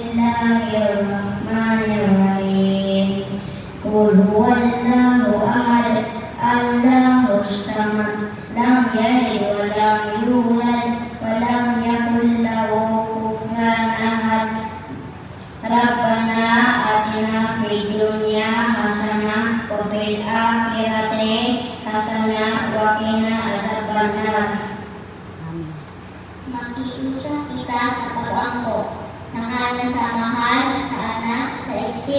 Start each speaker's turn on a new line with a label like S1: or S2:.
S1: Bismillahirrahmanirrahim. Qul huwallahu ahad, Allahus samad, lam yalid wa lam yulad wa lam yakul lahu kufuwan ahad. Rabbana atina fid dunya hasanah wa fil akhirati hasanah wa qina adzabannar. Makiusap kita sa pag-angkop sa ngalan sa Mahal, sa Anak, sa Espiritu